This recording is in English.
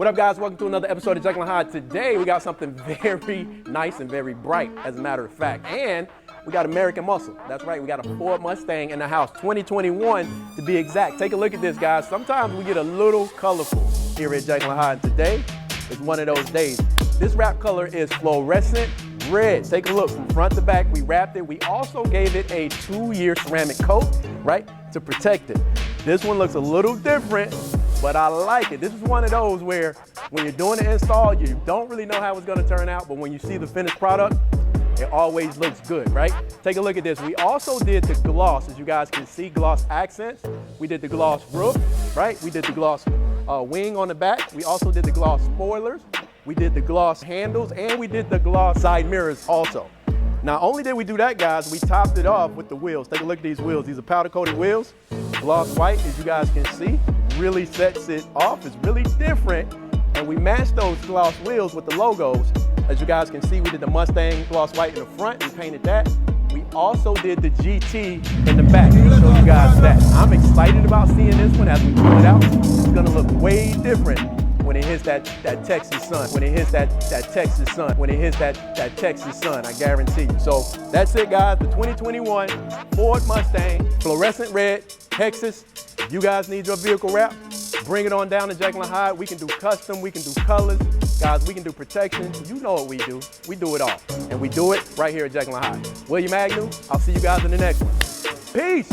What up, guys? Welcome to another episode of JekyllandHydes. Today, we got something very nice and very bright, as a matter of fact. And we got American muscle. That's right, we got a Ford Mustang in the house, 2021 to be exact. Take a look at this, guys. Sometimes we get a little colorful here at JekyllandHydes. Today is one of those days. This wrap color is Florescent red. Take a look from front to back. We wrapped it. We also gave it a 2-year ceramic coat, right, to protect it. This one looks a little different, but I like it. This is one of those where when you're doing the install, you don't really know how it's gonna turn out, but when you see the finished product, it always looks good, right? Take a look at this. We also did the gloss, as you guys can see, gloss accents. We did the gloss roof, right? We did the gloss wing on the back. We also did the gloss spoilers. We did the gloss handles, and we did the gloss side mirrors also. Not only did we do that, guys, we topped it off with the wheels. Take a look at these wheels. These are powder coated wheels, gloss white, as you guys can see. Really sets it off. It's really different. And we matched those gloss wheels with the logos. As you guys can see, we did the Mustang gloss white in the front. We painted that. We also did the GT in the back. I'll show you guys that. I'm excited about seeing this one as we pull it out. It's gonna look way different when it hits that Texas sun, when it hits that Texas sun, when it hits that Texas sun, I guarantee you. So that's it, guys, the 2021 Ford Mustang, fluorescent red, Hexis. If you guys need your vehicle wrap, bring it on down to JekyllandHydes. We can do custom, we can do colors. Guys, we can do protection. You know what we do. We do it all. And we do it right here at JekyllandHydes. William Agnew, I'll see you guys in the next one. Peace.